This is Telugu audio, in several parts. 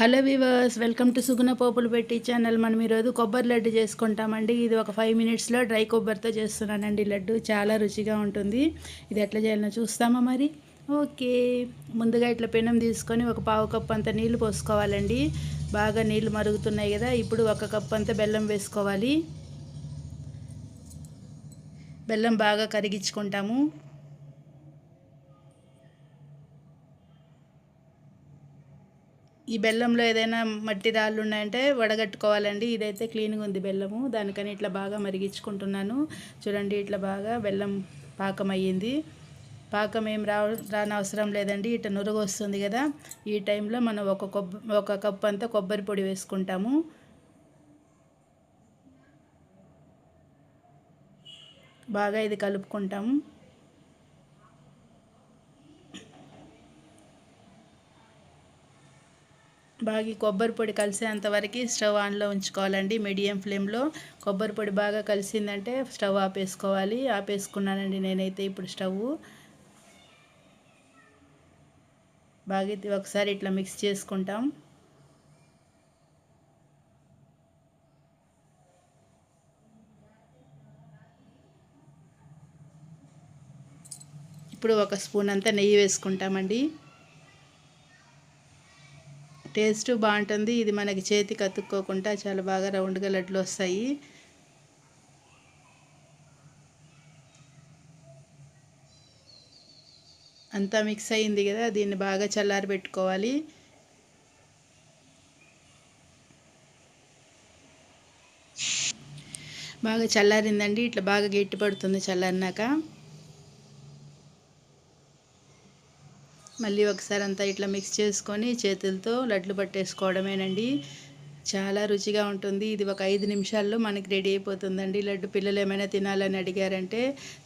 హలో వీవర్స్, వెల్కమ్ టు సుగుణ పోపులు పెట్టి ఛానల్. మనం ఈరోజు కొబ్బరి లడ్డు చేసుకుంటామండి. ఇది ఒక 5 మినిట్స్లో డ్రై కొబ్బరితో చేస్తున్నానండి. లడ్డు చాలా రుచిగా ఉంటుంది. ఇది ఎట్లా చేయాలో చూస్తామా మరి? ఓకే. ముందుగా ఇట్లా పెనం తీసుకొని ఒక పావు కప్పు అంత నీళ్లు పోసుకోవాలండి. బాగా నీళ్లు మరుగుతున్నాయి కదా, ఇప్పుడు 1 కప్పు అంత బెల్లం వేసుకోవాలి. బెల్లం బాగా కరిగించుకుంటాము. ఈ బెల్లంలో ఏదైనా మట్టి రాళ్ళు ఉన్నాయంటే వడగట్టుకోవాలండి. ఇదైతే క్లీన్గా ఉంది బెల్లము, దానికని ఇట్లా బాగా మరిగించుకుంటున్నాను. చూడండి, ఇట్లా బాగా బెల్లం పాకం అయ్యింది. పాకం ఏం రానవసరం లేదండి, ఇట్లా నురుగు వస్తుంది కదా. ఈ టైంలో మనం ఒక కప్పు అంతా కొబ్బరి పొడి వేసుకుంటాము. బాగా ఇది కలుపుకుంటాము. బాగా కొబ్బరి పొడి కలిసేంతవరకు స్టవ్ ఆన్లో ఉంచుకోవాలండి, మీడియం ఫ్లేమ్లో. కొబ్బరి పొడి బాగా కలిసిందంటే స్టవ్ ఆపేసుకోవాలి. ఆపేసుకున్నానండి నేనైతే ఇప్పుడు స్టవ్. బాగా ఒకసారి ఇట్లా మిక్స్ చేసుకుంటాం. ఇప్పుడు 1 స్పూన్ అంతా నెయ్యి వేసుకుంటామండి. టేస్ట్ బాగుంటుంది. ఇది మనకి చేతికి అతుక్కోకుండా చాలా బాగా రౌండ్గా లడ్లు వస్తాయి. అంతా మిక్స్ అయింది కదా, దీన్ని బాగా చల్లారి పెట్టుకోవాలి. బాగా చల్లారిందండి, ఇట్లా బాగా గట్టి పడుతుంది చల్లారినాక. మళ్ళీ ఒకసారి అంతా ఇట్లా మిక్స్ చేసుకొని చేతులతో లడ్లు పట్టేసుకోవడమేనండి. చాలా రుచిగా ఉంటుంది. ఇది ఒక 5 నిమిషాల్లో మనకి రెడీ అయిపోతుందండి లడ్డు. పిల్లలు ఏమైనా తినాలని అడిగారంటే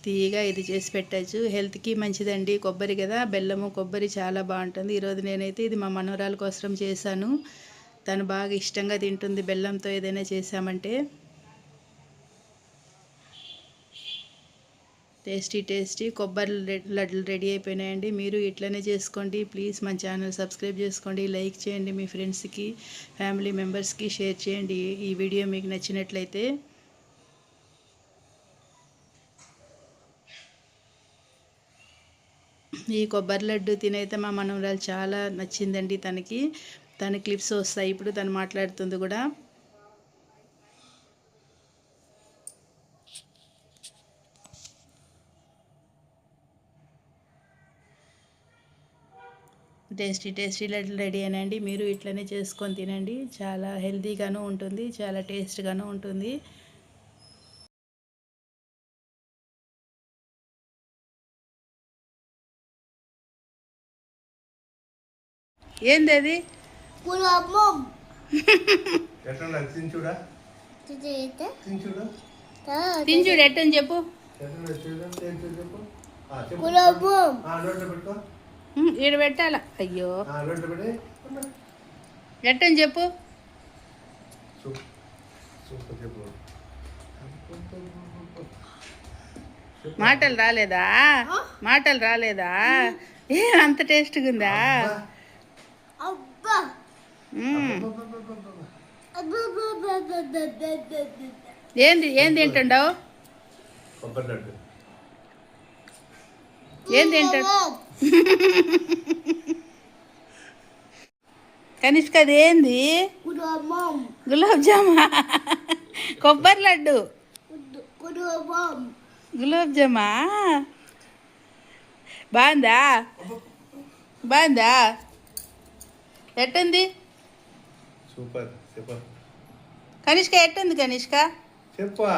తీయగా ఇది చేసి పెట్టచ్చు. హెల్త్కి మంచిదండి. కొబ్బరి కదా, బెల్లము కొబ్బరి చాలా బాగుంటుంది. ఈరోజు నేనైతే ఇది మా మనవరాల కోసం చేశాను. తను బాగా ఇష్టంగా తింటుంది బెల్లంతో ఏదైనా చేశామంటే. టేస్టీ కొబ్బరి లడ్లు రెడీ అయిపోయినాయండి. మీరు ఇట్లనే చేసుకోండి. ప్లీజ్ మన ఛానల్ సబ్స్క్రైబ్ చేసుకోండి, లైక్ చేయండి, మీ ఫ్రెండ్స్కి ఫ్యామిలీ మెంబర్స్కి షేర్ చేయండి ఈ వీడియో మీకు నచ్చినట్లయితే. ఈ కొబ్బరి లడ్డు తినైతే మా మనవరాలు చాలా నచ్చిందండి. తన క్లిప్స్ వస్తాయి ఇప్పుడు, తను మాట్లాడుతుంది కూడా. టేస్టీ లడ్లు రెడీ అయినండి. మీరు ఇట్లనే చేసుకొని తినండి. చాలా హెల్తీగాను ఉంటుంది, చాలా టేస్ట్గాను ఉంటుంది. ఏంది అది? తించుడు ఎట్టని చెప్పు. ఈడ పెట్టాల. అయ్యో, ఎట్టని చెప్పు. మాటలు రాలేదా? ఏ అంత టేస్ట్గా ఉందా? ఏం తింటుండవు? ఏం తింటాడు కనిష్క? అది ఏంది? గులాబ్ జామా. కొబ్బరి లడ్డు గులాబ్ జామా. బాగుందా? ఎట్టుంది? సూపర్. కనిష్క ఎట్టుంది? కనిష్క చెప్పా.